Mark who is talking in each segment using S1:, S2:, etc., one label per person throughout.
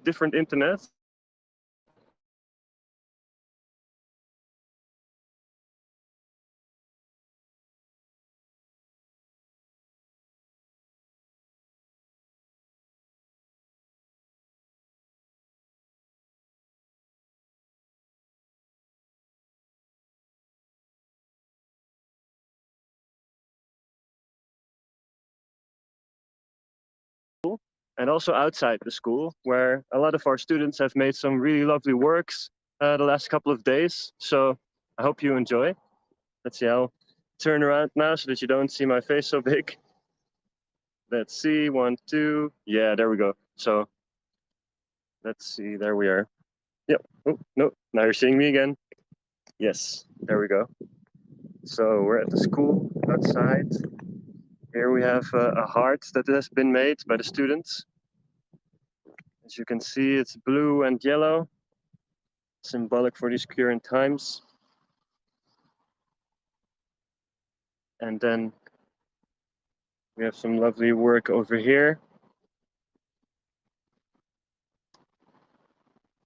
S1: different internet. And also outside the school, where a lot of our students have made some really lovely works the last couple of days. So I hope you enjoy. Let's see, I'll turn around now so that you don't see my face so big. Let's see, 1, 2, yeah, there we go. So let's see, there we are. Yep, oh, no, now you're seeing me again. Yes, there we go. So we're at the school outside. Here we have a heart that has been made by the students. As you can see, it's blue and yellow, symbolic for these current times. And then we have some lovely work over here.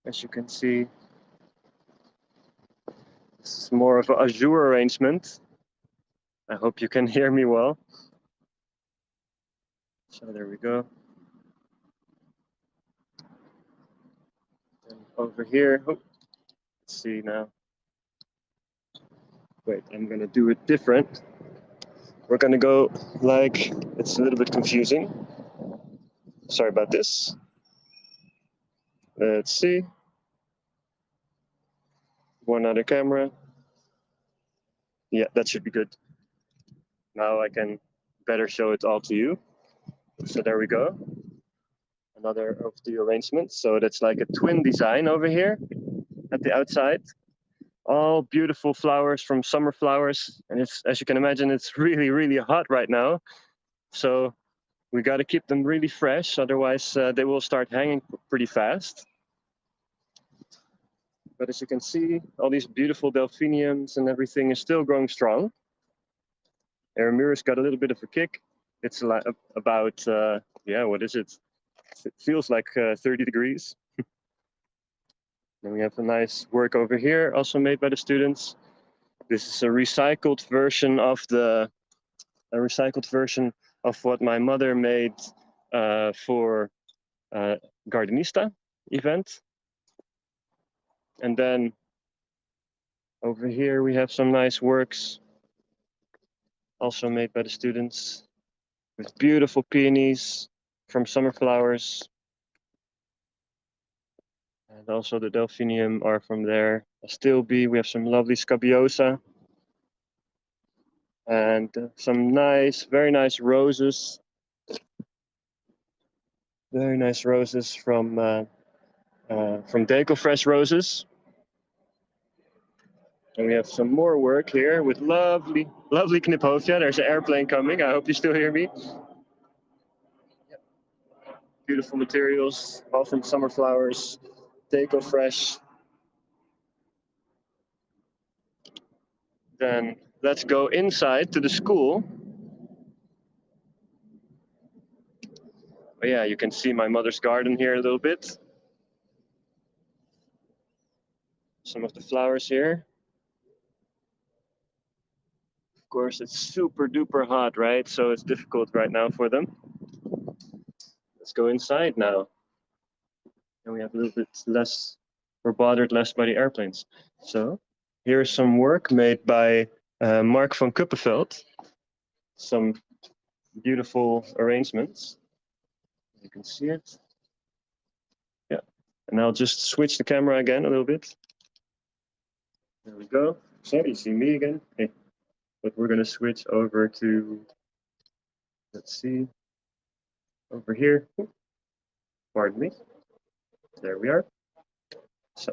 S1: As you can see, this is more of an azure arrangement. I hope you can hear me well. So there we go. And over here, oh, let's see now. Wait, I'm gonna do it different. We're gonna go like, it's a little bit confusing. Sorry about this. Let's see. One other camera. Yeah, that should be good. Now I can better show it all to you. So there we go. Another of the arrangements. So that's like a twin design over here at the outside. All beautiful flowers from summer flowers. And it's, as you can imagine, it's really, really hot right now. So we got to keep them really fresh. Otherwise, they will start hanging pretty fast. But as you can see, all these beautiful delphiniums and everything is still growing strong. Ramirez got a little bit of a kick. It's about, yeah, what is it? It feels like 30 degrees. Then we have a nice work over here, also made by the students. This is a recycled version of what my mother made for Gardenista event. And then over here we have some nice works, also made by the students, with beautiful peonies from summer flowers. And also the delphinium are from there. A still bee, we have some lovely scabiosa. And some nice, very nice roses. Very nice roses from Deco Fresh Roses. And we have some more work here with lovely, lovely kniphoofdje. There's an airplane coming. I hope you still hear me. Beautiful materials, all from summer flowers, Deco Fresh. Then let's go inside to the school. Oh yeah, you can see my mother's garden here a little bit. Some of the flowers here. Of course, it's super duper hot, right? So it's difficult right now for them. Let's go inside now. And we have a little bit less, we're bothered less by the airplanes. So here's some work made by Mark van Kuppenveld. Some beautiful arrangements. You can see it. Yeah. And I'll just switch the camera again a little bit. There we go. So you see me again. Okay. But we're going to switch over to, let's see, over here. Pardon me. There we are. So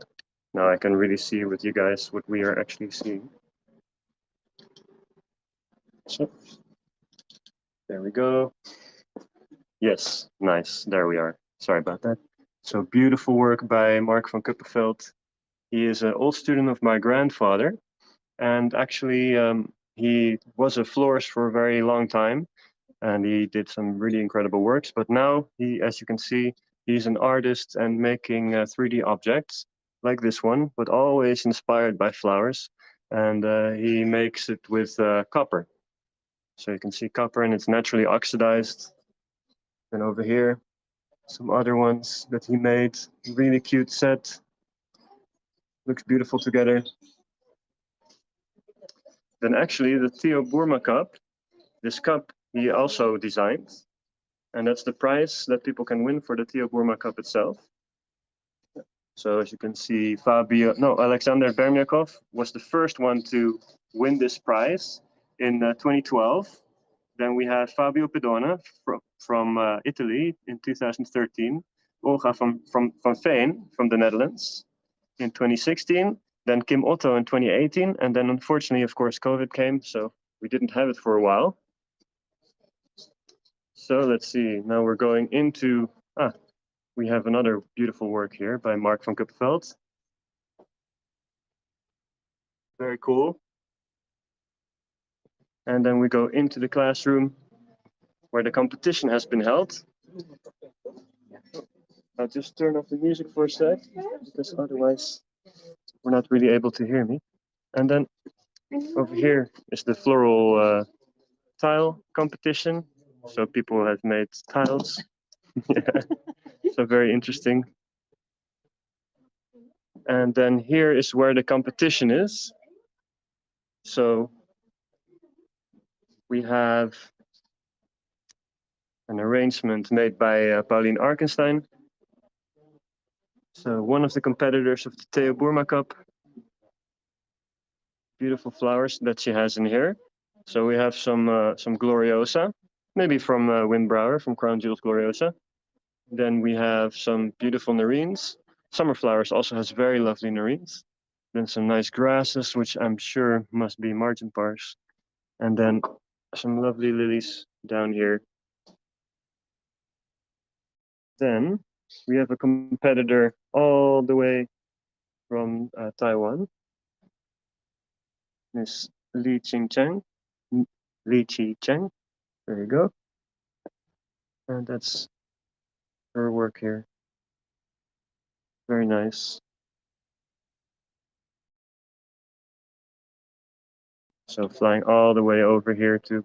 S1: now I can really see with you guys what we are actually seeing. So there we go. Yes, nice. There we are. Sorry about that. So beautiful work by Mark van Kuppenveld. He is an old student of my grandfather. And actually, he was a florist for a very long time. And he did some really incredible works. But now, as you can see, He's an artist and making 3D objects like this one, but always inspired by flowers. And he makes it with copper. So you can see copper and it's naturally oxidized. And over here, some other ones that he made. Really cute set. Looks beautiful together. Then actually the Theo Boerma cup, this cup he also designed. And that's the prize that people can win for the Theo Boerma cup itself. So as you can see, Alexander Bermyakov was the first one to win this prize in 2012. Then we have Fabio Pedona from Italy in 2013, Olga van Veen from the Netherlands in 2016, then Kim Otto in 2018, and then unfortunately, of course, COVID came, so we didn't have it for a while. So let's see, now we're going into, we have another beautiful work here by Mark van Kuppenveld. Very cool. And then we go into the classroom where the competition has been held. I'll just turn off the music for a sec, because otherwise we're not really able to hear me. And then over here is the floral tile competition. So people have made tiles. Yeah. So very interesting. And then here is where the competition is. So we have an arrangement made by Pauline Arkenstein. So one of the competitors of the Theo Boerma Cup. Beautiful flowers that she has in here. So we have some Gloriosa, maybe from Windbrouwer, from Crown Jewels Gloriosa. Then we have some beautiful nerines. Summer Flowers also has very lovely nerines. Then some nice grasses, which I'm sure must be margin bars. And then some lovely lilies down here. Then we have a competitor all the way from Taiwan. Miss Li Qingcheng. Li Qi Cheng. There you go. And that's her work here. Very nice. So flying all the way over here to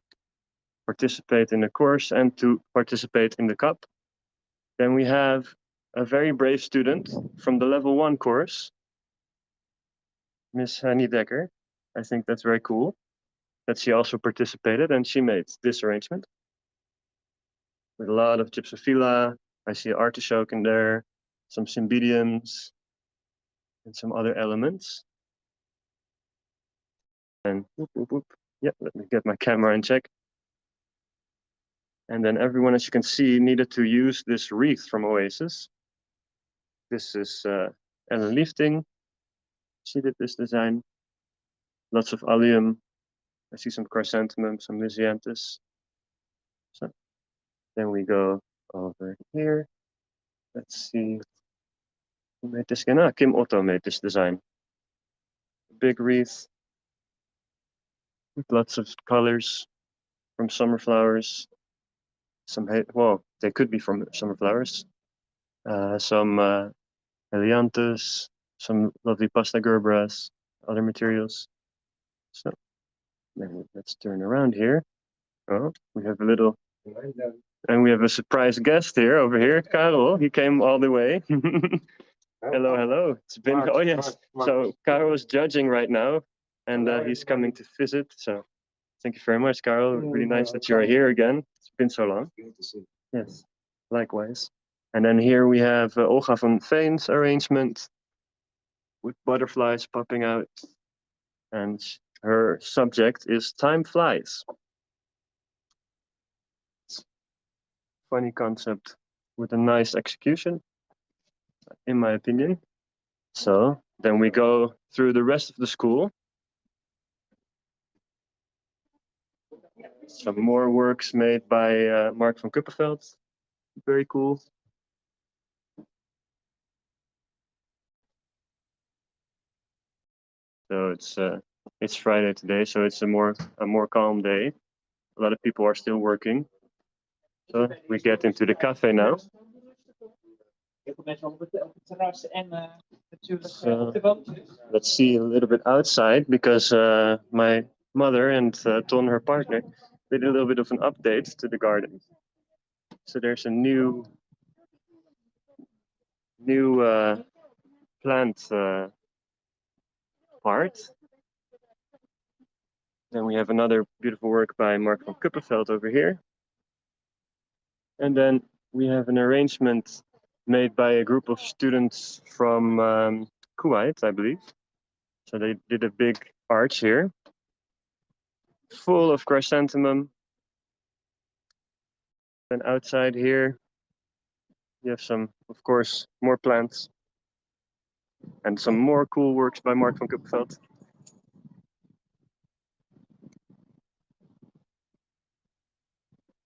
S1: participate in the course and to participate in the cup. Then we have a very brave student from the level 1 course, Miss Hanny Decker. I think that's very cool that she also participated, and she made this arrangement with a lot of gypsophila. I see artichoke in there, some cymbidiums, and some other elements. And whoop, whoop, whoop. Yeah, let me get my camera in check. And then everyone, as you can see, needed to use this wreath from Oasis. This is Ellen Liefting. She did this design. Lots of allium. I see some chrysanthemum, some lisianthus. So then we go over here. Let's see. Who made this again? Kim Otto made this design. Big wreath with lots of colors from summer flowers. Well, they could be from summer flowers. Some helianthus, some lovely pasta gerberas, other materials. So then let's turn around here. Oh, we have a little, and we have a surprise guest here over here, Karel. He came all the way. Hello, hello. It's been, oh yes. So Karel is judging right now, and he's coming to visit. So thank you very much, Karel. Really nice that you're here again. It's been so long. Yes, likewise. And then here we have Olga van Veen's arrangement with butterflies popping out. And her subject is Time Flies. Funny concept with a nice execution, in my opinion. So then we go through the rest of the school. Some more works made by Mark van Kuppenveld. Very cool. So it's Friday today, so it's a more calm day. A lot of people are still working. So we get into the cafe now. So, let's see a little bit outside because my mother and Ton, her partner, did a little bit of an update to the garden. So there's a new plant part. Then we have another beautiful work by Mark van Kuppenveld over here. And then we have an arrangement made by a group of students from Kuwait, I believe. So they did a big arch here, full of chrysanthemum. And outside here, you have some, of course, more plants and some more cool works by Mark van Kuppenveld.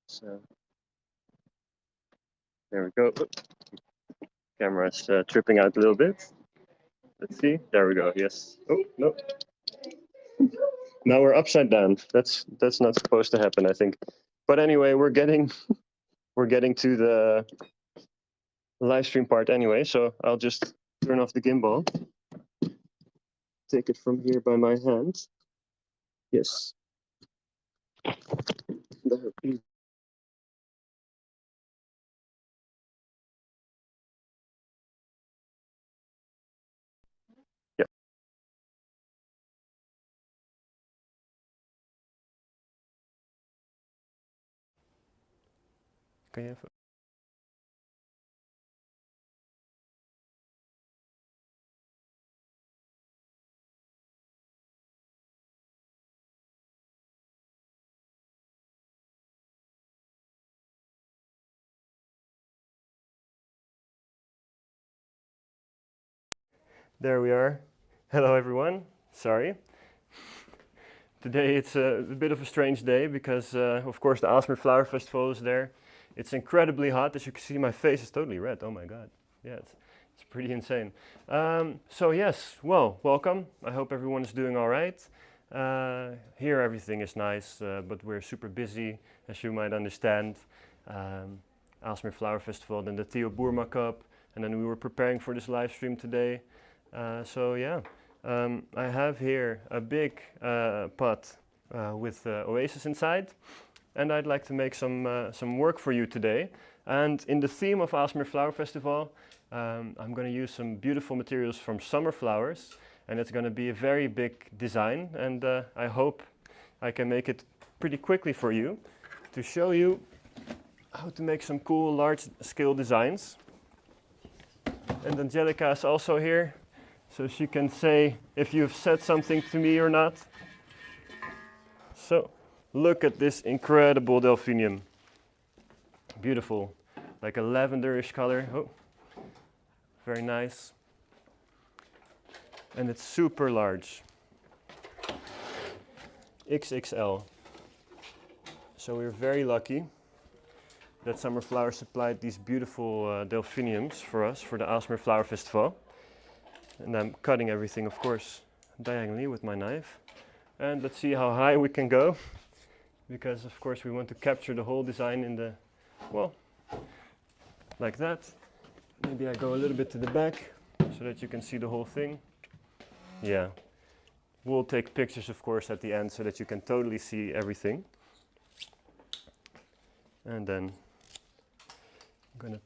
S1: So there we go. Camera's tripping out a little bit. Let's see. There we go. Yes. Oh no. Now we're upside down. That's not supposed to happen, I think. But anyway, we're getting to the live stream part anyway. So I'll just turn off the gimbal. Take it from here by my hand. Yes. There. Kan je even... There we are. Hello everyone. Sorry. Today it's a bit of a strange day because of course the Aalsmeer Flower Festival is there. It's incredibly hot. As you can see, my face is totally red. Oh my god. Yeah, it's pretty insane. So yes, well, welcome. I hope everyone is doing all right. Here everything is nice, but we're super busy, as you might understand. Aalsmeer Flower Festival, then the Theo Boerma Cup, and then we were preparing for this live stream today. So yeah, I have here a big pot with oasis inside, and I'd like to make some work for you today. And in the theme of Aalsmeer Flower Festival, I'm going to use some beautiful materials from summer flowers, and it's going to be a very big design, and I hope I can make it pretty quickly for you to show you how to make some cool large-scale designs. And Angelica is also here, so she can say if you've said something to me or not. So, look at this incredible delphinium. Beautiful, like a lavenderish color. Oh, very nice. And it's super large. XXL. So we're very lucky that Summer Flowers supplied these beautiful delphiniums for us for the Aalsmeer Flower Festival. And I'm cutting everything, of course, diagonally with my knife. And let's see how high we can go, because of course we want to capture the whole design in the, well, like that. Maybe I go a little bit to the back so that you can see the whole thing. Yeah, we'll take pictures, of course, at the end so that you can totally see everything. And then I'm gonna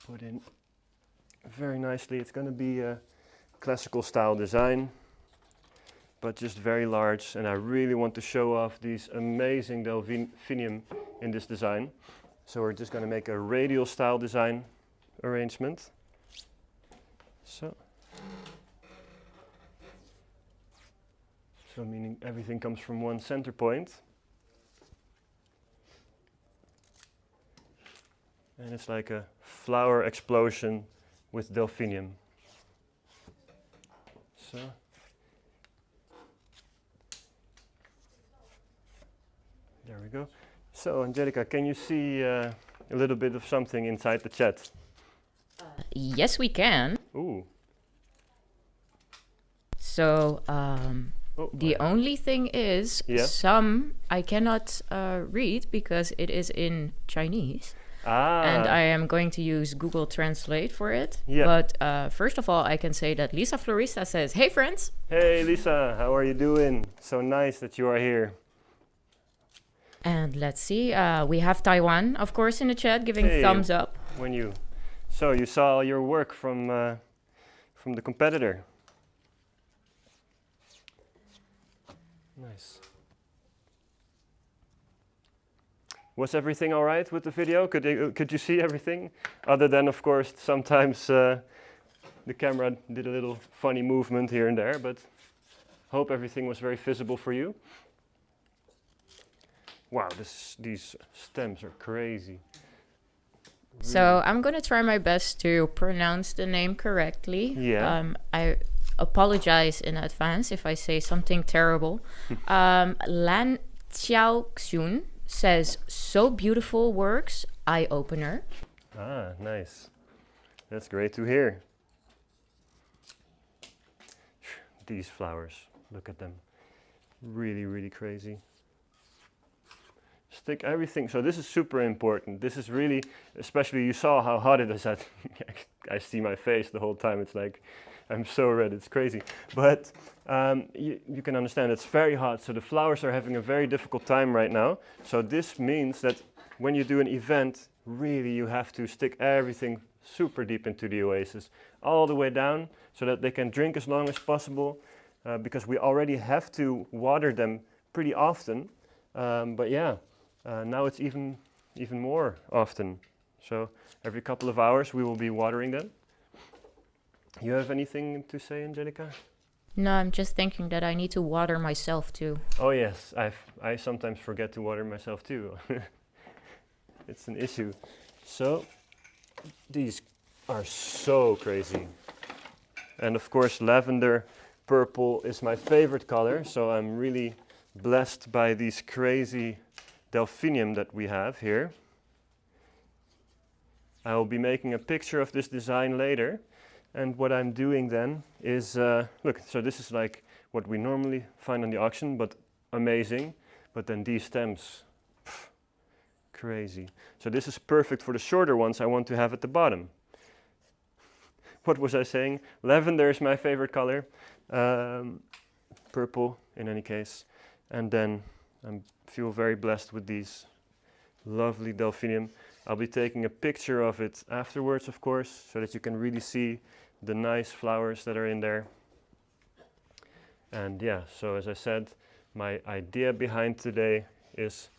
S1: put in very nicely. It's gonna be a classical style design, but just very large, and I really want to show off these amazing delphinium in this design. So we're just gonna make a radial style design arrangement. So meaning everything comes from one center point. And it's like a flower explosion with delphinium. So there we go. So Angelica, can you see a little bit of something inside the chat?
S2: Yes, we can.
S1: Ooh.
S2: So the only thing is, some I cannot read because it is in Chinese. and I am going to use Google Translate for it.
S1: Yeah.
S2: But first of all, I can say that Lisa Florista says, "Hey friends!"
S1: Hey Lisa, how are you doing? So nice that you are here.
S2: And let's see, we have Taiwan, of course, in the chat, giving thumbs up.
S1: So you saw your work from the competitor. Nice. Was everything all right with the video? Could you see everything? Other than, of course, sometimes the camera did a little funny movement here and there, but hope everything was very visible for you. Wow, these stems are crazy.
S2: So I'm going to try my best to pronounce the name correctly.
S1: Yeah.
S2: I apologize in advance if I say something terrible. Lan Xiaoxun says, "So beautiful works, eye-opener."
S1: Ah, nice. That's great to hear. These flowers, look at them. Really, really crazy. Stick everything. So this is super important. This is really, especially you saw how hot it is. I see my face the whole time. It's like, I'm so red, it's crazy. But you can understand it's very hot. So the flowers are having a very difficult time right now. So this means that when you do an event, really you have to stick everything super deep into the oasis, all the way down, so that they can drink as long as possible, because we already have to water them pretty often. But yeah. Now it's even more often. So every couple of hours we will be watering them. You have anything to say, Angelica?
S2: No, I'm just thinking that I need to water myself too.
S1: Oh yes, I sometimes forget to water myself too. It's an issue. So these are so crazy. And of course lavender purple is my favorite color, so I'm really blessed by these crazy delphinium that we have here. I will be making a picture of this design later, and what I'm doing then is, look, so this is like what we normally find on the auction, but amazing. But then these stems, crazy. So this is perfect for the shorter ones I want to have at the bottom. What was I saying? Lavender is my favorite color, purple in any case, and then I feel very blessed with these lovely delphinium. I'll be taking a picture of it afterwards, of course, so that you can really see the nice flowers that are in there. And yeah, so as I said, my idea behind today is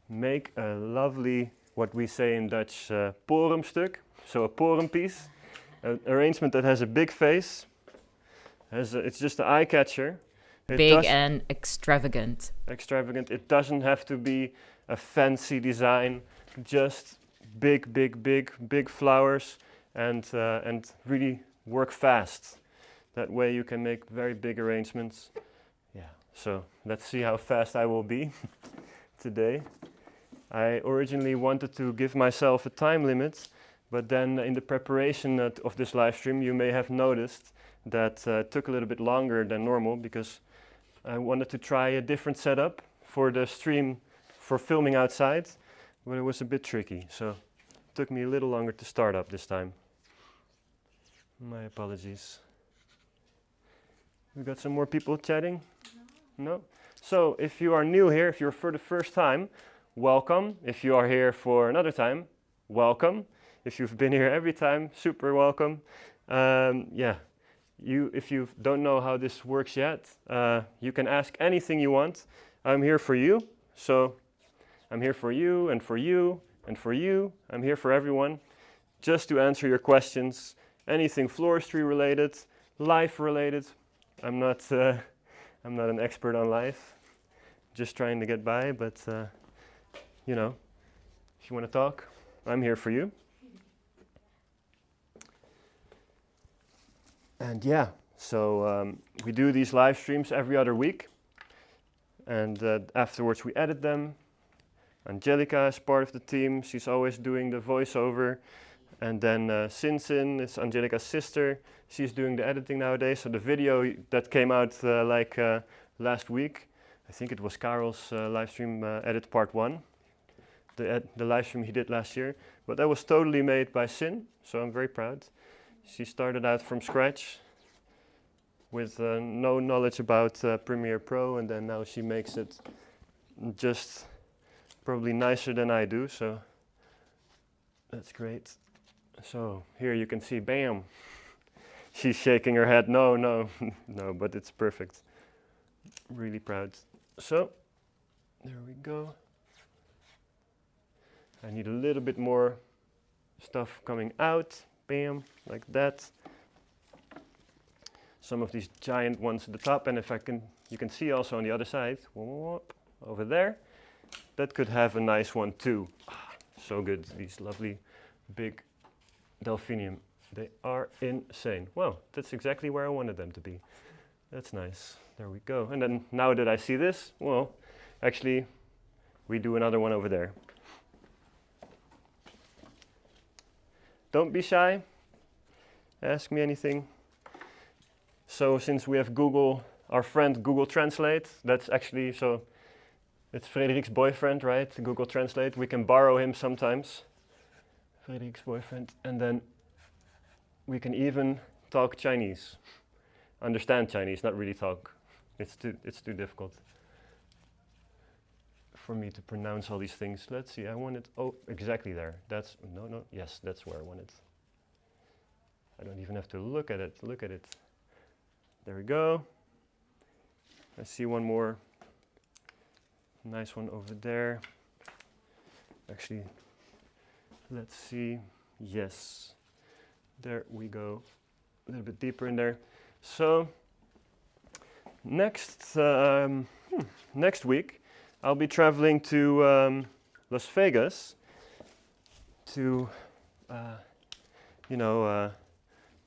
S1: make a lovely, what we say in Dutch, porumstuk, so a porum piece, an arrangement that has a big face, it's just an eye catcher.
S2: Big and extravagant.
S1: Extravagant. It doesn't have to be a fancy design, just big flowers, and really work fast. That way you can make very big arrangements. Yeah, so let's see how fast I will be today. I originally wanted to give myself a time limit, but then in the preparation of this live stream, you may have noticed that it took a little bit longer than normal, because I wanted to try a different setup for the stream for filming outside, but it was a bit tricky, so it took me a little longer to start up this time. My apologies. We got some more people chatting? No? So if you are new here, if you're for the first time, welcome. If you are here for another time, welcome. If you've been here every time, super welcome. Yeah. If you don't know how this works yet, you can ask anything you want. I'm here for you, so I'm here for you and for you and for you. I'm here for everyone, just to answer your questions. Anything floristry related, life related. I'm not an expert on life, just trying to get by. But you know, if you want to talk, I'm here for you. And yeah, so we do these live streams every other week, and afterwards we edit them. Angelica is part of the team. She's always doing the voiceover. And then Sinsin is Angelica's sister. She's doing the editing nowadays. So the video that came out last week, I think it was Karel's live stream edit part 1. the live stream he did last year. But that was totally made by Sin, so I'm very proud. She started out from scratch with no knowledge about Premiere Pro, and then now she makes it just probably nicer than I do, so that's great. So here you can see, bam, she's shaking her head, no, no, no, but it's perfect. Really proud. So there we go. I need a little bit more stuff coming out, bam, like that. Some of these giant ones at the top, and if I can, you can see also on the other side, whoop, over there, that could have a nice one too. So good, these lovely big delphinium. They are insane. Wow, that's exactly where I wanted them to be. That's nice. There we go. And then now that I see this, well, actually, we do another one over there. Don't be shy. Ask me anything. So since we have Google, our friend Google Translate, that's actually, so it's Frederik's boyfriend, right? Google Translate. We can borrow him sometimes. Frederik's boyfriend. And then we can even talk Chinese. Understand Chinese, not really talk. It's too difficult for me to pronounce all these things. Let's see, I want it, oh, exactly there. That's, no, yes, that's where I want it. I don't even have to look at it, look at it. There we go. I see one more nice one over there. Actually, let's see, yes. There we go, a little bit deeper in there. So, next week, I'll be traveling to Las Vegas to,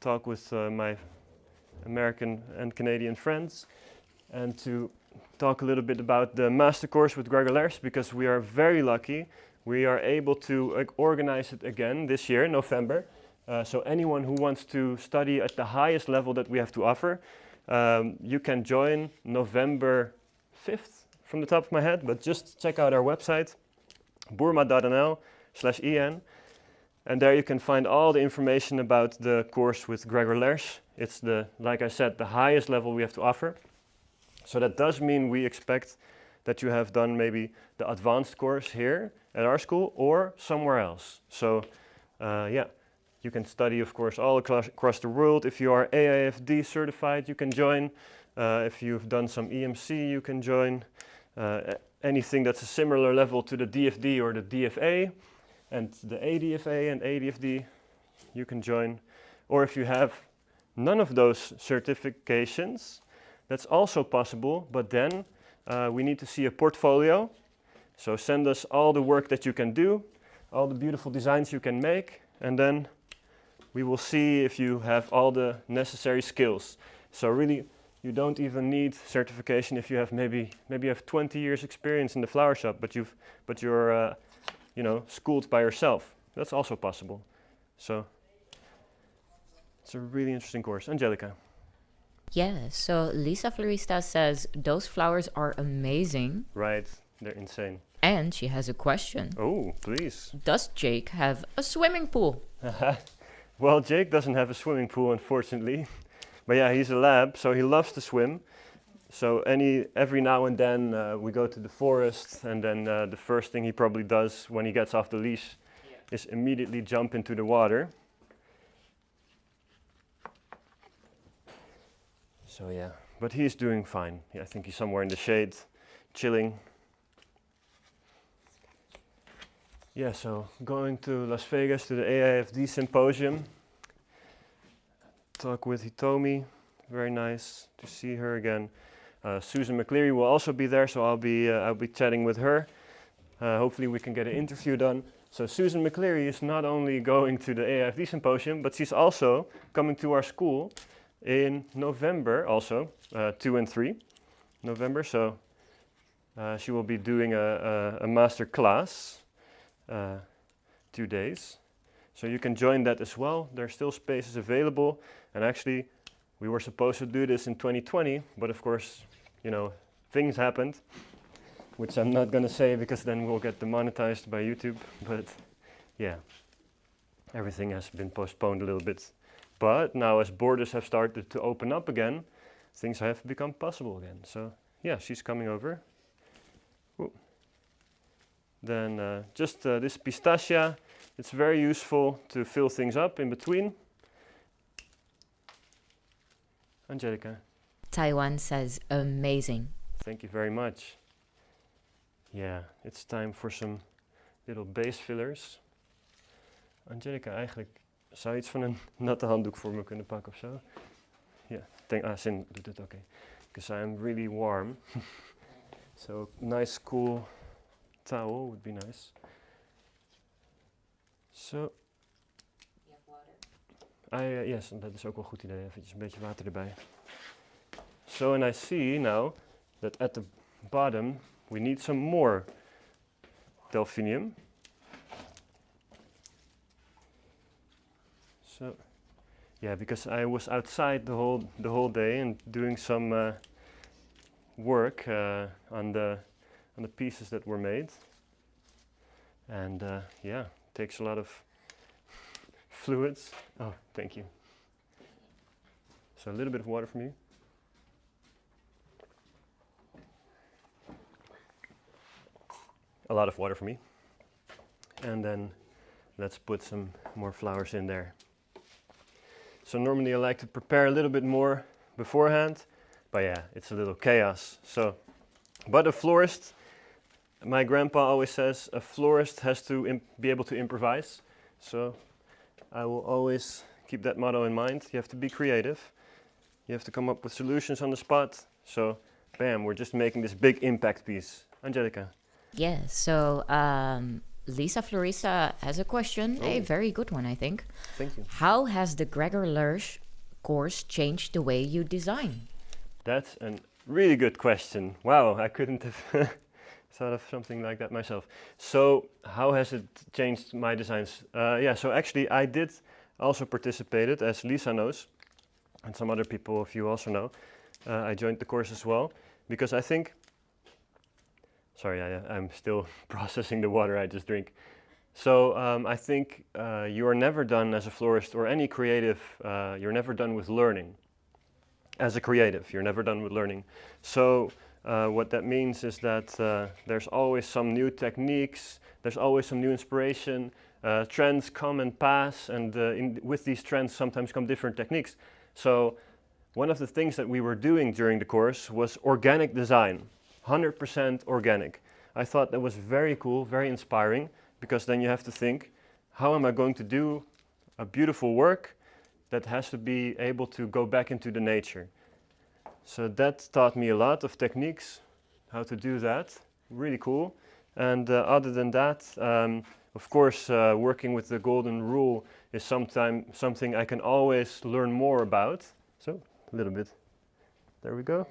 S1: talk with my American and Canadian friends, and to talk a little bit about the master course with Gregor Lersch, because we are very lucky. We are able to organize it again this year, November. So anyone who wants to study at the highest level that we have to offer, you can join November 5th from the top of my head, but just check out our website, boerma.nl/en, and there you can find all the information about the course with Gregor Lersch. It's the, like I said, the highest level we have to offer. So that does mean we expect that you have done maybe the advanced course here at our school or somewhere else. So yeah. You can study, of course, all across the world. If you are AIFD certified, you can join. If you've done some EMC, you can join. Anything that's a similar level to the DFD or the DFA, and the ADFA and ADFD, you can join. Or if you have none of those certifications, that's also possible, but then we need to see a portfolio. So send us all the work that you can do, all the beautiful designs you can make, and then we will see if you have all the necessary skills. So really, you don't even need certification if you have maybe you have 20 years experience in the flower shop, but you're schooled by yourself. That's also possible. So it's a really interesting course. Angelica.
S2: Yeah, so Lisa Florista says those flowers are amazing.
S1: Right, they're insane.
S2: And she has a question.
S1: Oh, please.
S2: Does Jake have a swimming pool?
S1: Well, Jake doesn't have a swimming pool, unfortunately. But yeah, he's a lab, so he loves to swim. So every now and then we go to the forest, and then the first thing he probably does when he gets off the leash is immediately jump into the water. So yeah, but he's doing fine. I think he's somewhere in the shade, chilling. Yeah, so going to Las Vegas to the AIFD symposium. Talk with Hitomi, very nice to see her again. Susan McCleary will also be there, so I'll be chatting with her. Hopefully we can get an interview done. So Susan McCleary is not only going to the AIFD symposium, but she's also coming to our school in November also, 2 and 3 November. So she will be doing a master class. 2 days. So you can join that as well. There are still spaces available. And actually, we were supposed to do this in 2020, but of course, things happened. which I'm not gonna say because then we'll get demonetized by YouTube, but yeah, everything has been postponed a little bit. But now as borders have started to open up again, things have become possible again. So yeah, she's coming over. Ooh. Then just this pistachia, it's very useful to fill things up in between. Angelica.
S2: Taiwan says amazing.
S1: Thank you very much. Yeah, it's time for some little base fillers. Angelica, eigenlijk zou je iets van een natte handdoek voor me kunnen pakken of zo? Ja, Sin doet het oké. Because I'm really warm. So nice cool towel would be nice. So. Yes, dat is ook wel een goed idee. Even een beetje water erbij. So, and I see now that at the bottom we need some more delphinium. So, yeah, because I was outside the whole day and doing some work on the pieces that were made, and yeah, it takes a lot of fluids. Oh, thank you. So a little bit of water from you. A lot of water for me. And then let's put some more flowers in there. So normally I like to prepare a little bit more beforehand, but yeah, it's a little chaos. So, but a florist, my grandpa always says, a florist has to be able to improvise. So I will always keep that motto in mind. You have to be creative. You have to come up with solutions on the spot. So, bam, we're just making this big impact piece. Angelica.
S2: Yeah, so Lisa Florista has a question, a very good one, I think.
S1: Thank you.
S2: How has the Gregor Lersch course changed the way you design?
S1: That's a really good question. Wow, I couldn't have thought of something like that myself. So, how has it changed my designs? Yeah, so actually I did also participated, as Lisa knows, and some other people, if you also know. I joined the course as well, because I think, sorry, I'm still processing the water I just drink. So I think you are never done as a florist or any creative, you're never done with learning. As a creative, you're never done with learning. So what that means is that there's always some new techniques, there's always some new inspiration, trends come and pass, and with these trends sometimes come different techniques. So one of the things that we were doing during the course was organic design, 100% organic. I thought that was very cool, very inspiring, because then you have to think, how am I going to do a beautiful work that has to be able to go back into the nature? So that taught me a lot of techniques, how to do that, really cool. And other than that, of course, working with the golden rule is something I can always learn more about. So, a little bit, there we go.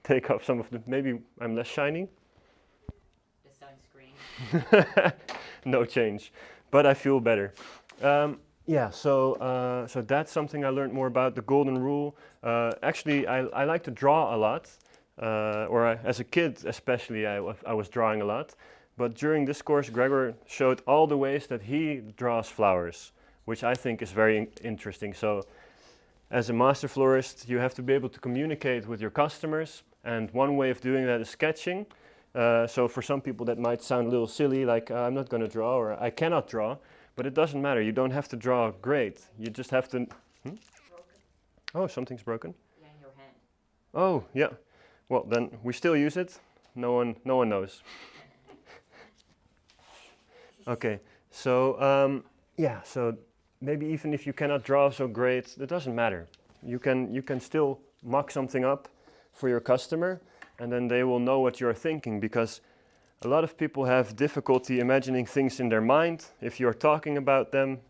S1: Take off some of the, maybe I'm less shiny.
S2: The sunscreen.
S1: No change, but I feel better. Yeah, so that's something I learned more about, the golden rule. Actually, I like to draw a lot, as a kid especially, I was drawing a lot. But during this course, Gregor showed all the ways that he draws flowers, which I think is very interesting. So, as a master florist, you have to be able to communicate with your customers, and one way of doing that is sketching. So for some people that might sound a little silly, like I'm not going to draw or I cannot draw, but it doesn't matter. You don't have to draw great. You just have to... Oh, something's broken?
S2: Yeah, in your hand.
S1: Oh, yeah. Well, then we still use it. No one knows. Okay, so yeah, so maybe even if you cannot draw so great, it doesn't matter. You can still mock something up for your customer, and then they will know what you're thinking, because a lot of people have difficulty imagining things in their mind if you're talking about them,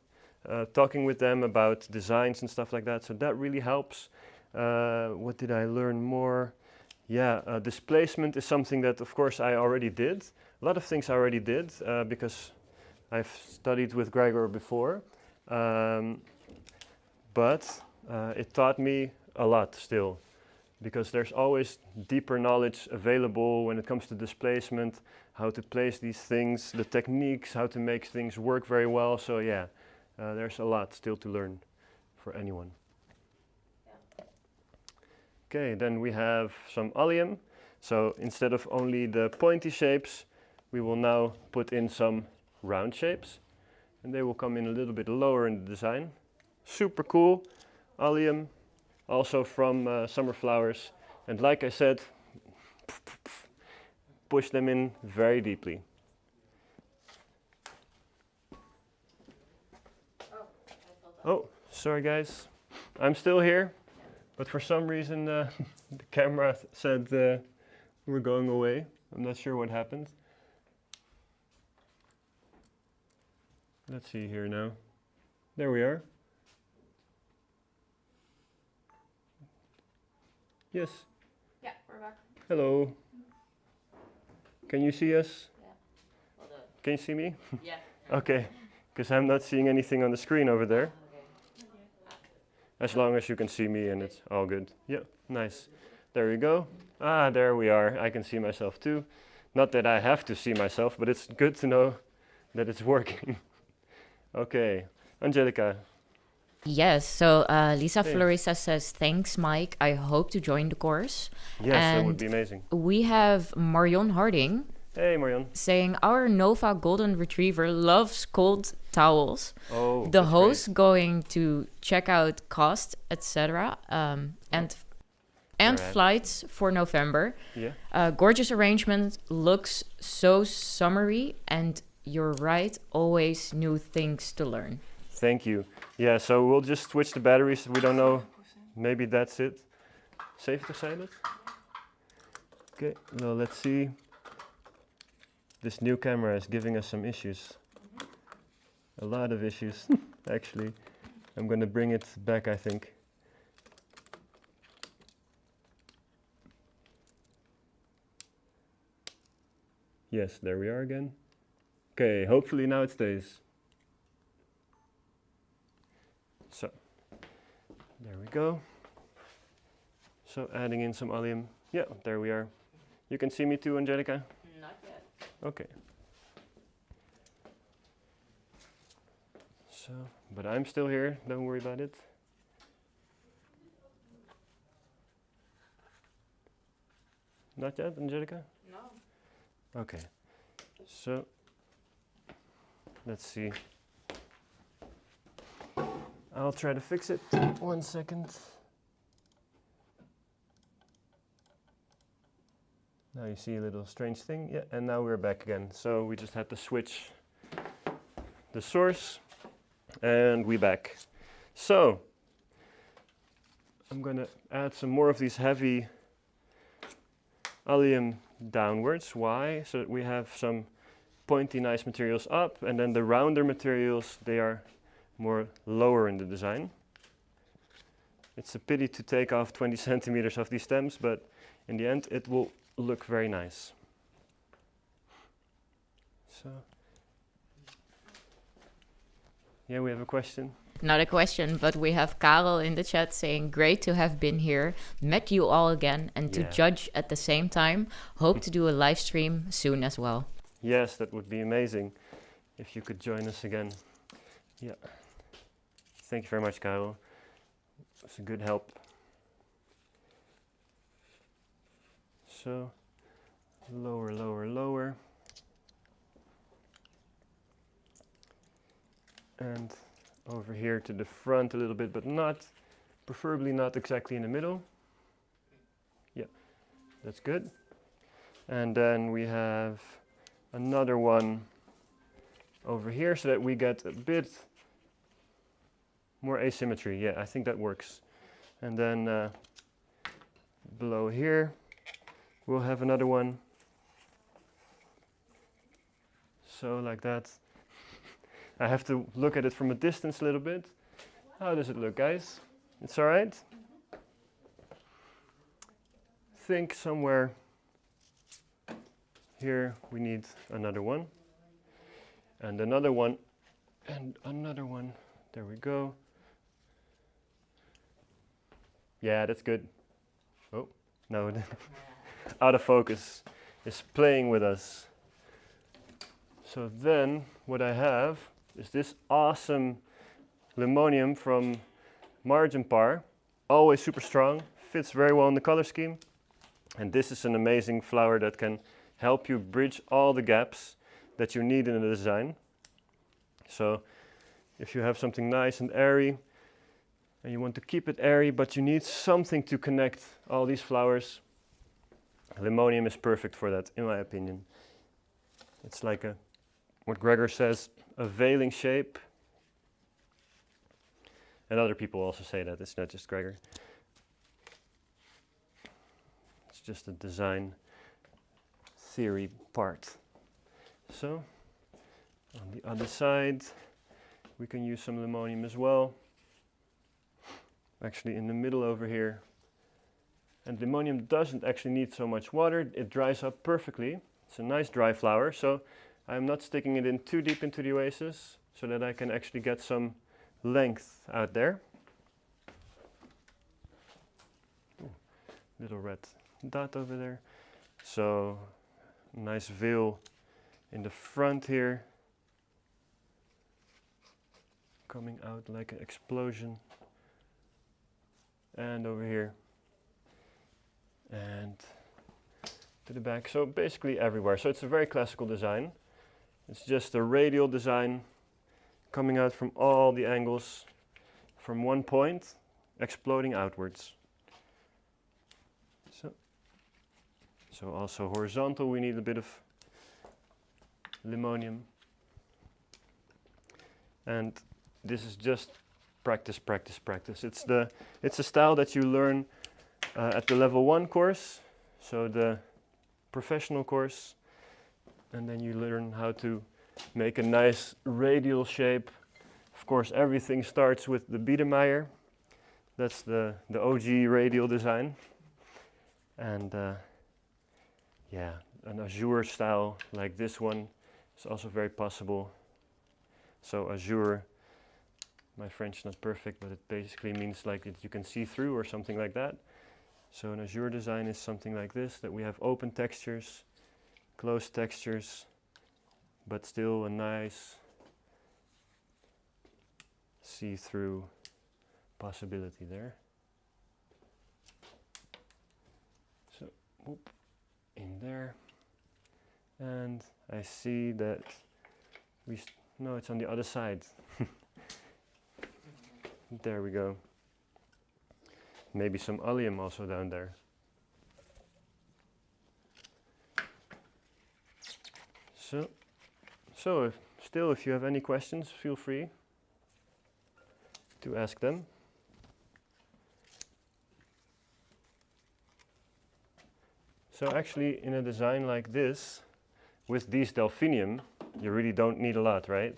S1: talking with them about designs and stuff like that. So that really helps. What did I learn more? Yeah, displacement is something that, of course, I already did. A lot of things I already did because I've studied with Gregor before, but it taught me a lot still. because there's always deeper knowledge available when it comes to displacement, how to place these things, the techniques, how to make things work very well. So yeah, there's a lot still to learn for anyone. Okay, then we have some allium. So instead of only the pointy shapes, we will now put in some round shapes, and they will come in a little bit lower in the design. Super cool. Allium, also from Summer Flowers. And like I said, push them in very deeply. Oh, sorry guys. I'm still here, but for some reason the camera said we're going away. I'm not sure what happened. Let's see here now. There we are. Yes.
S2: Yeah, we're back.
S1: Hello. Can you see us?
S2: Yeah. Well done.
S1: Can you see me?
S2: Yeah.
S1: Okay, because I'm not seeing anything on the screen over there. As long as you can see me and it's all good. Yeah, nice. There we go. Ah, there we are. I can see myself too. Not that I have to see myself, but it's good to know that it's working. Okay, Angelica.
S2: Yes, so Lisa
S1: Hey.
S2: Florissa says, thanks, Mike. I hope to join the course.
S1: Yes, that would
S2: And
S1: be amazing.
S2: we have Marion Harding
S1: Hey, Marion.
S2: saying, our Nova Golden Retriever loves cold towels.
S1: Oh,
S2: The
S1: that's
S2: host
S1: great.
S2: going to check out cost, etc. And
S1: Alright.
S2: flights for November.
S1: Yeah.
S2: Gorgeous arrangement, looks so summery, and you're right, always new things to learn.
S1: Thank you. Yeah, so we'll just switch the batteries. We don't know. Maybe that's it. Safe to silent? Okay, well, let's see. This new camera is giving us some issues. A lot of issues, actually. I'm going to bring it back, I think. Yes, there we are again. Okay, hopefully now it stays. So, there we go. So adding in some allium. Yeah, there we are. You can see me too, Angelica?
S2: Not yet.
S1: Okay. So, but I'm still here, don't worry about it. Not yet, Angelica?
S2: No.
S1: Okay. So, let's see. I'll try to fix it. 1 second. Now you see a little strange thing. Yeah, and now we're back again. So we just had to switch the source and we back. So I'm gonna add some more of these heavy allium downwards. Why? So that we have some pointy nice materials up, and then the rounder materials, they are more lower in the design. It's a pity to take off 20 centimeters of these stems, but in the end it will look very nice. So, yeah, we have a question.
S2: Not a question, but we have Karel in the chat saying, great to have been here, met you all again, and to
S1: Yeah.
S2: judge at the same time. Hope to do a live stream soon as well.
S1: Yes, that would be amazing if you could join us again. Yeah. Thank you very much, Karel. It's a good help. So, lower, lower, lower. And over here to the front a little bit, but not, preferably not exactly in the middle. Yeah, that's good. And then we have another one over here so that we get a bit more asymmetry. Yeah, I think that works. And then below here, we'll have another one. So like that. I have to look at it from a distance a little bit. How does it look, guys? It's all right? Think somewhere here we need another one. And another one. And another one. There we go. Yeah, that's good. Oh, no, out of focus is playing with us. So then what I have is this awesome limonium from Margin Par, always super strong, fits very well in the color scheme. And this is an amazing flower that can help you bridge all the gaps that you need in the design. So if you have something nice and airy, and you want to keep it airy, but you need something to connect all these flowers, limonium is perfect for that, in my opinion. It's like a, what Gregor says, a veiling shape. And other people also say that, it's not just Gregor. It's just a design theory part. So, on the other side, we can use some limonium as well. Actually in the middle over here. And limonium doesn't actually need so much water, it dries up perfectly. It's a nice dry flower, so I'm not sticking it in too deep into the oasis, so that I can actually get some length out there. Ooh, little red dot over there. So, nice veil in the front here. Coming out like an explosion. And over here. And to the back. So basically everywhere. So it's a very classical design. It's just a radial design coming out from all the angles from one point, exploding outwards. So also horizontal, we need a bit of limonium. And this is just practice, practice, practice. It's a style that you learn at the level 1 course, so the professional course, and then you learn how to make a nice radial shape. Of course, everything starts with the Biedermeier. That's the OG radial design. And yeah, an azure style like this one is also very possible. So azure, my French is not perfect, but it basically means like you can see through or something like that. So an azure design is something like this, that we have open textures, closed textures, but still a nice see-through possibility there. So, whoop, in there. And I see that no, it's on the other side. There we go. Maybe some allium also down there. So if you have any questions, feel free to ask them. So actually, in a design like this, with these delphinium, you really don't need a lot, right?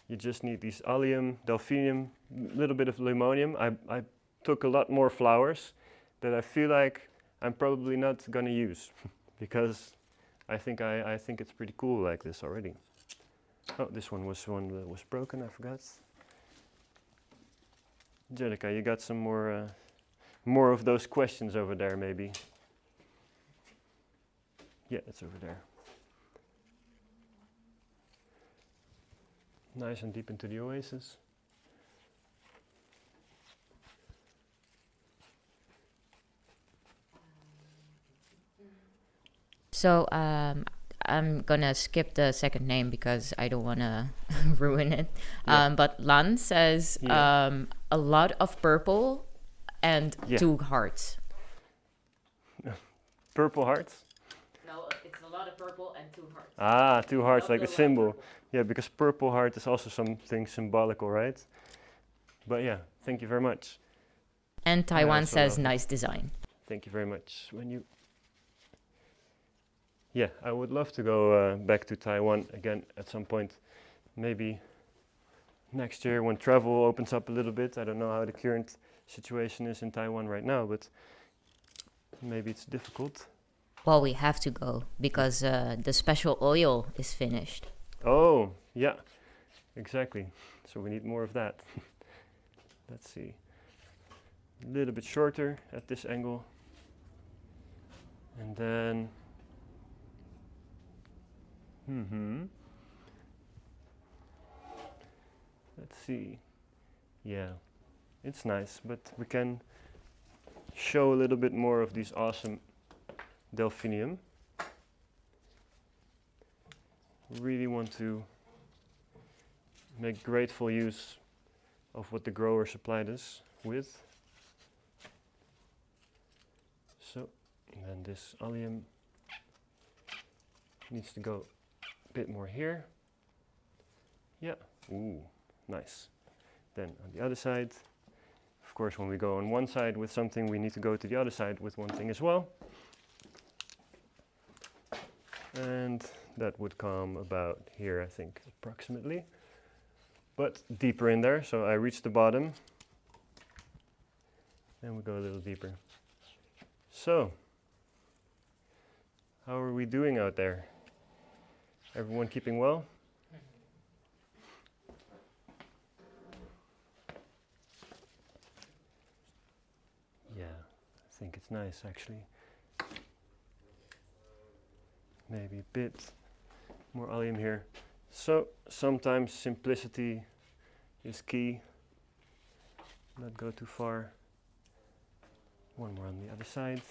S1: You just need these allium, delphinium, a little bit of limonium. I took a lot more flowers that I feel like I'm probably not going to use because I think it's pretty cool like this already. Oh, this one that was broken, I forgot. Angelica, you got some more of those questions over there maybe. Yeah, it's over there. Nice and deep into the oasis.
S2: So I'm gonna skip the second name because I don't wanna ruin it.
S1: Yeah.
S2: But Lan says a lot of purple and 2 hearts.
S1: Purple hearts?
S2: No, it's a lot of purple and 2 hearts.
S1: Ah, 2 hearts, like the symbol. Yeah, because purple heart is also something symbolical, right? But yeah, thank you very much.
S2: And Taiwan says nice design.
S1: Thank you very much. Yeah, I would love to go back to Taiwan again at some point. Maybe next year when travel opens up a little bit. I don't know how the current situation is in Taiwan right now, but maybe it's difficult.
S2: Well, we have to go because the special oil is finished.
S1: Oh, yeah, exactly. So we need more of that. Let's see. A little bit shorter at this angle. And then, let's see. Yeah, it's nice, but we can show a little bit more of these awesome delphinium. Really want to make grateful use of what the grower supplied us with. So, and then this allium needs to go a bit more here. Yeah, ooh, nice. Then on the other side, of course, when we go on one side with something, we need to go to the other side with one thing as well. And that would come about here, I think, approximately. But deeper in there, so I reach the bottom. And we go a little deeper. So, how are we doing out there? Everyone keeping well? Yeah, I think it's nice actually. Maybe a bit more allium here. So sometimes simplicity is key. Not go too far. One more on the other side.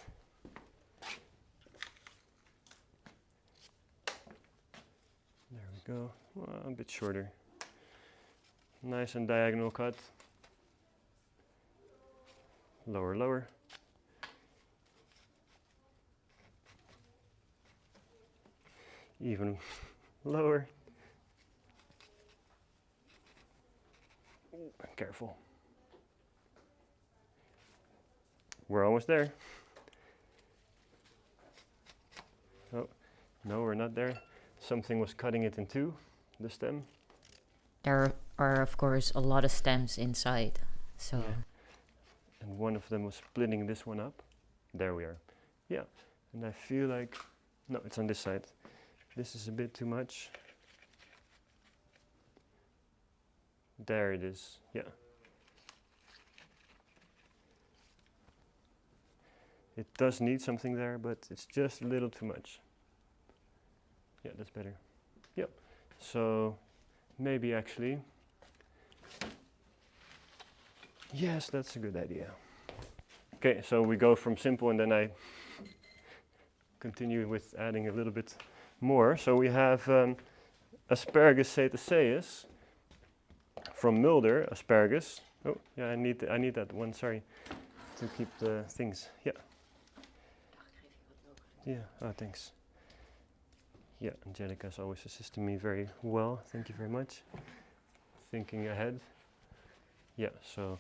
S1: There we go. Well, a bit shorter. Nice and diagonal cut. Lower, lower. Even lower. Careful. We're almost there. Oh, no, we're not there. Something was cutting it in two, the stem.
S2: There are, of course, a lot of stems inside. So,
S1: yeah. And one of them was splitting this one up. There we are. Yeah, and I feel like, no, it's on this side. This is a bit too much. There it is, yeah. It does need something there, but it's just a little too much. Yeah, that's better. Yep. So maybe actually, yes, that's a good idea. Okay, so we go from simple and then I continue with adding a little bit more. So we have asparagus cetaceus from Mulder, asparagus. Oh, yeah, I need that one, sorry, to keep the things. Yeah. Yeah, oh, thanks. Yeah, Angelica's always assisting me very well. Thank you very much. Thinking ahead. Yeah, so,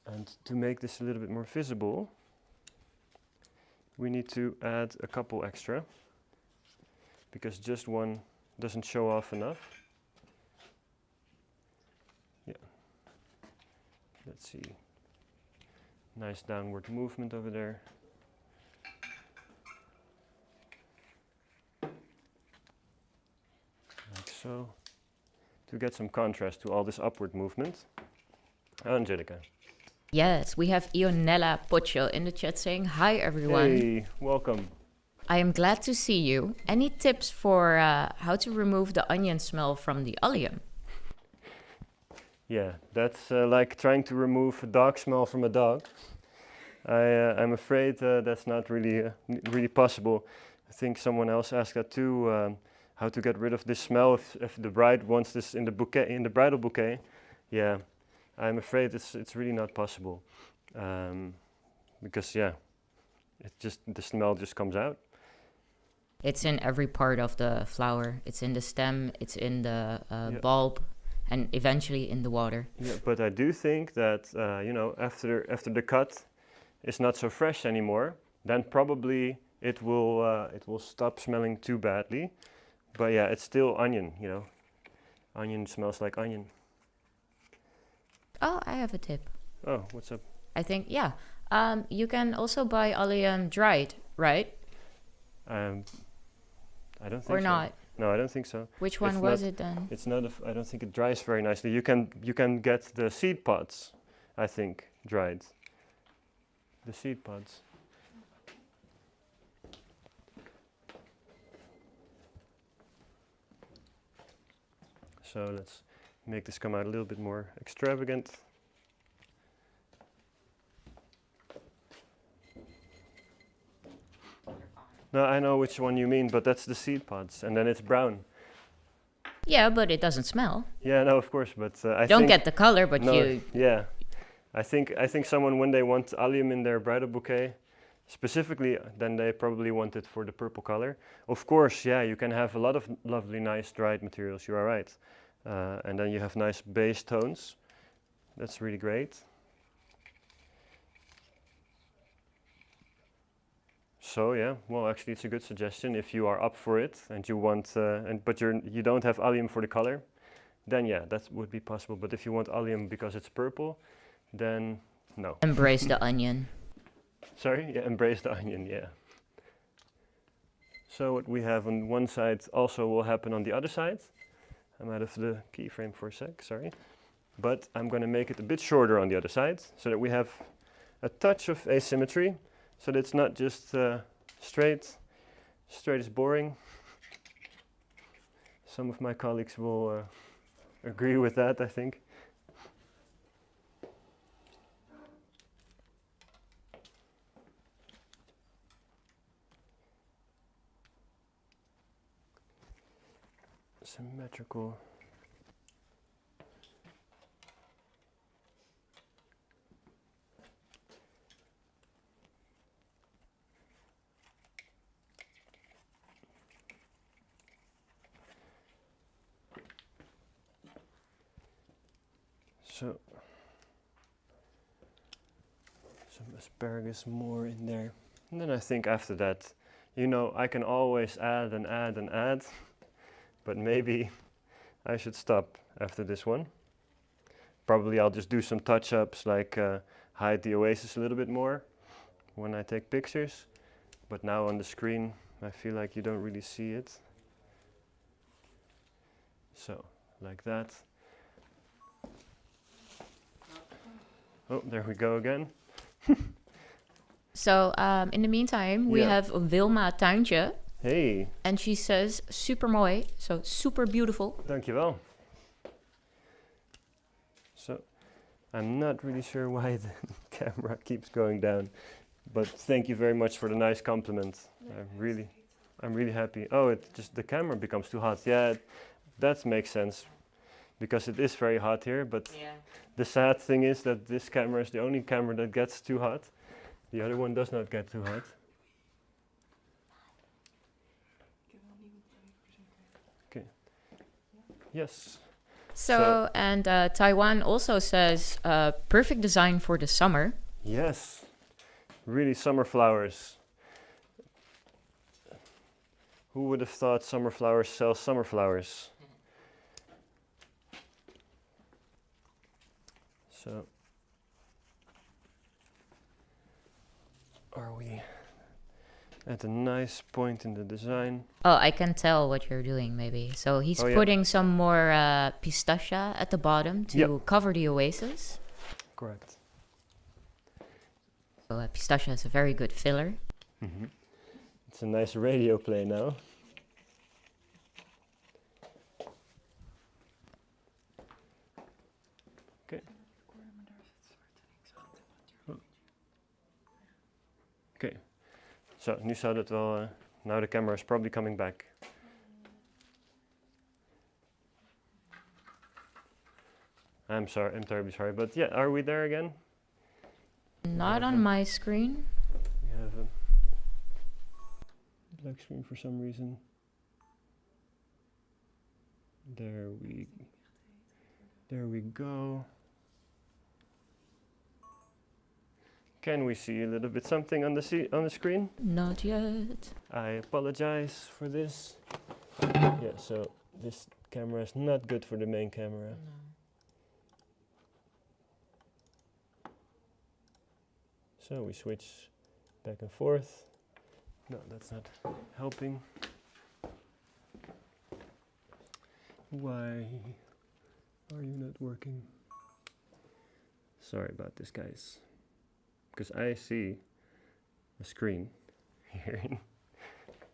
S1: and to make this a little bit more visible, we need to add a couple extra, because just one doesn't show off enough. Yeah. Let's see. Nice downward movement over there. Like so. To get some contrast to all this upward movement. Angelica.
S2: yes, we have Ionella Pocho in the chat saying, hi everyone.
S1: Hey, welcome.
S2: I am glad to see you. Any tips for how to remove the onion smell from the allium?
S1: Yeah, that's like trying to remove a dog smell from a dog. I'm afraid that's not really possible. I think someone else asked that too. How to get rid of this smell if the bride wants this in the bouquet, in the bridal bouquet? Yeah, I'm afraid it's really not possible, because yeah, the smell just comes out.
S2: It's in every part of the flower. It's in the stem, it's in the bulb, and eventually in the water.
S1: Yeah, but I do think that after the cut is not so fresh anymore, then probably it will stop smelling too badly. But yeah, it's still onion. Onion smells like onion.
S2: Oh, I have a tip.
S1: Oh, what's up?
S2: I think you can also buy allium dried, right?
S1: I don't think
S2: or
S1: so.
S2: not.
S1: No, I don't think so.
S2: Which one was it then?
S1: It's not. I don't think it dries very nicely. You can get the seed pods, I think, dried. The seed pods. So let's make this come out a little bit more extravagant. No, I know which one you mean, but that's the seed pods, and then it's brown.
S2: Yeah, but it doesn't smell.
S1: Yeah, no, of course, but I
S2: Don't
S1: think
S2: get the color, but
S1: no,
S2: you...
S1: yeah, I think someone, when they want allium in their bridal bouquet, specifically, then they probably want it for the purple color. Of course, yeah, you can have a lot of lovely, nice dried materials. You are right, and then you have nice base tones. That's really great. So yeah, well, actually, it's a good suggestion if you are up for it and you want, but you don't have allium for the color, then yeah, that would be possible. But if you want allium because it's purple, then no.
S2: Embrace the onion.
S1: Sorry, yeah, embrace the onion, yeah. So what we have on one side also will happen on the other side. I'm out of the keyframe for a sec, sorry. But I'm going to make it a bit shorter on the other side so that we have a touch of asymmetry. So that it's not just straight. Straight is boring. Some of my colleagues will agree with that, I think. Symmetrical. So, some asparagus more in there. And then I think after that, you know, I can always add and add and add, but maybe I should stop after this one. Probably I'll just do some touch-ups, like hide the oasis a little bit more when I take pictures. But now on the screen, I feel like you don't really see it. So, like that. Oh, there we go again.
S2: So, in the meantime, we have Wilma Tuintje.
S1: Hey.
S2: And she says, super mooi, so super beautiful.
S1: Dankjewel. So, I'm not really sure why the camera keeps going down, but thank you very much for the nice compliment. I'm really happy. Oh, it just, the camera becomes too hot. Yeah, that makes sense, because it is very hot here, but the sad thing is that this camera is the only camera that gets too hot. The other one does not get too hot. Okay. Yes.
S2: So and Taiwan also says, perfect design for the summer.
S1: Yes. Really summer flowers. Who would have thought summer flowers sell summer flowers? So, are we at a nice point in the design?
S2: Oh, I can tell what you're doing maybe. So he's putting some more pistachia at the bottom to cover the oasis.
S1: Correct.
S2: So pistachia is a very good filler.
S1: Mm-hmm. It's a nice radio play now. Okay. Okay. Zo, nu zou dat wel... now the camera is probably coming back. I'm sorry, I'm terribly sorry, but yeah, are we there again?
S2: Not on my screen.
S1: We have a black screen for some reason. There we go. Can we see a little bit something on the screen?
S2: Not yet.
S1: I apologize for this. Yeah, so this camera is not good for the main camera.
S2: No.
S1: So we switch back and forth. No, that's not helping. Why are you not working? Sorry about this, guys. Because I see a screen here,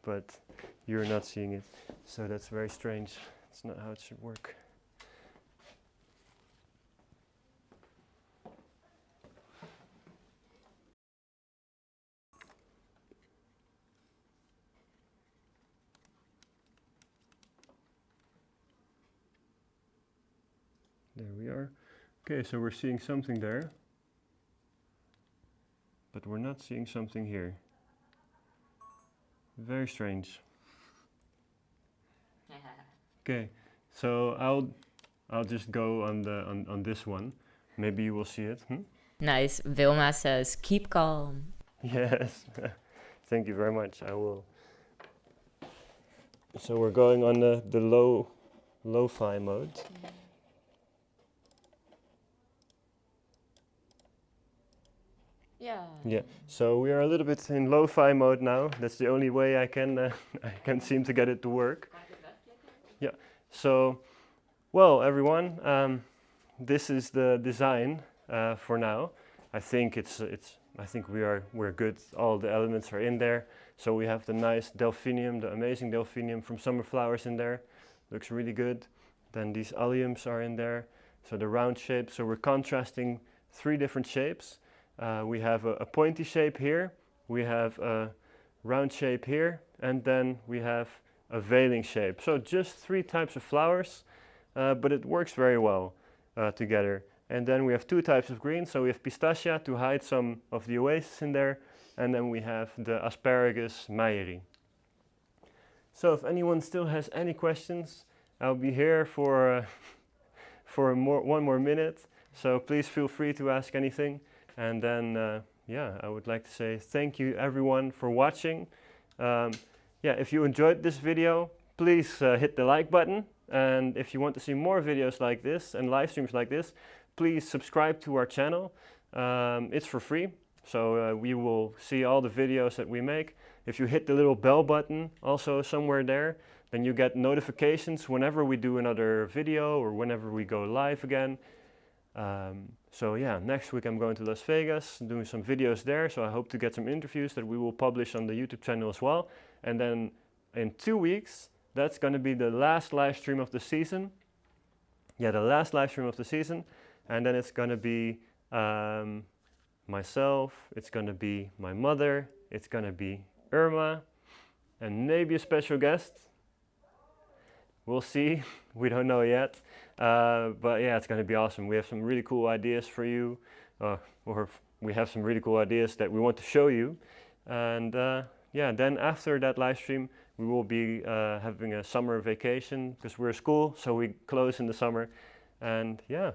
S1: but you're not seeing it. So that's very strange. It's not how it should work. There we are. Okay, so we're seeing something there, but we're not seeing something here. Very strange. Okay, so I'll just go on the on this one. Maybe you will see it.
S2: Nice. Wilma says, keep calm.
S1: Yes. Thank you very much. I will. So we're going on the lo-fi mode.
S2: Yeah.
S1: Yeah. So we are a little bit in lo-fi mode now. That's the only way I can I can seem to get it to work. Yeah. So, well, everyone, this is the design for now. I think I think we're good. All the elements are in there. So we have the nice delphinium, the amazing delphinium from Summer Flowers in there. Looks really good. Then these alliums are in there. So the round shape. So we're contrasting 3 different shapes. We have a pointy shape here. We have a round shape here, and then we have a veiling shape. So just 3 types of flowers, but it works very well together. And then we have 2 types of green. So we have pistachia to hide some of the oasis in there, and then we have the asparagus Meieri. So if anyone still has any questions, I'll be here for one more minute. So please feel free to ask anything. And then, yeah, I would like to say thank you everyone for watching. Yeah, if you enjoyed this video, please hit the like button. And if you want to see more videos like this and live streams like this, please subscribe to our channel. It's for free, so we will see all the videos that we make. If you hit the little bell button also somewhere there, then you get notifications whenever we do another video or whenever we go live again. So yeah, next week I'm going to Las Vegas, doing some videos there, so I hope to get some interviews that we will publish on the YouTube channel as well. And then in 2 weeks, that's going to be the last live stream of the season. Yeah, the last live stream of the season. And then it's going to be myself, it's going to be my mother, it's going to be Irma, and maybe a special guest. We'll see, we don't know yet. But yeah, it's going to be awesome. We have some really cool ideas for you, or we have some really cool ideas that we want to show you. And yeah, then after that live stream, we will be having a summer vacation because we're a school, so we close in the summer. And yeah,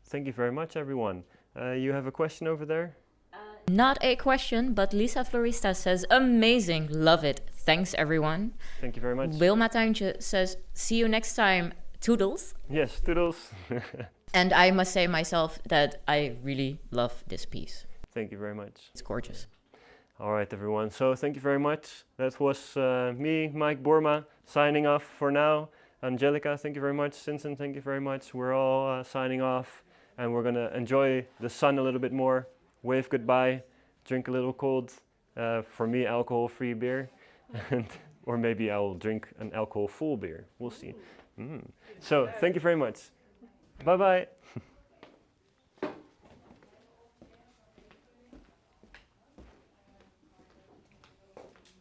S1: thank you very much, everyone. You have a question over there?
S2: Not a question, but Lisa Florista says, amazing, love it. Thanks, everyone.
S1: Thank you very much.
S2: Wilma Tuintje says, see you next time. Toodles.
S1: Yes, toodles.
S2: And I must say myself that I really love this piece.
S1: Thank you very much.
S2: It's gorgeous.
S1: All right, everyone. So thank you very much. That was me, Mike Boerma, signing off for now. Angelica, thank you very much. Sinsen, thank you very much. We're all signing off, and we're going to enjoy the sun a little bit more. Wave goodbye, drink a little cold, for me, alcohol-free beer. Or maybe I'll drink an alcohol-full beer. We'll see. So, thank you very much. Bye-bye.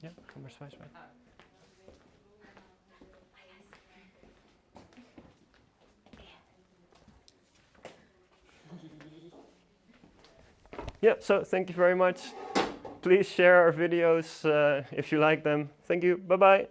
S1: Ja, kom maar zwaai. Yeah, so thank you very much. Please share our videos if you like them. Thank you. Bye-bye.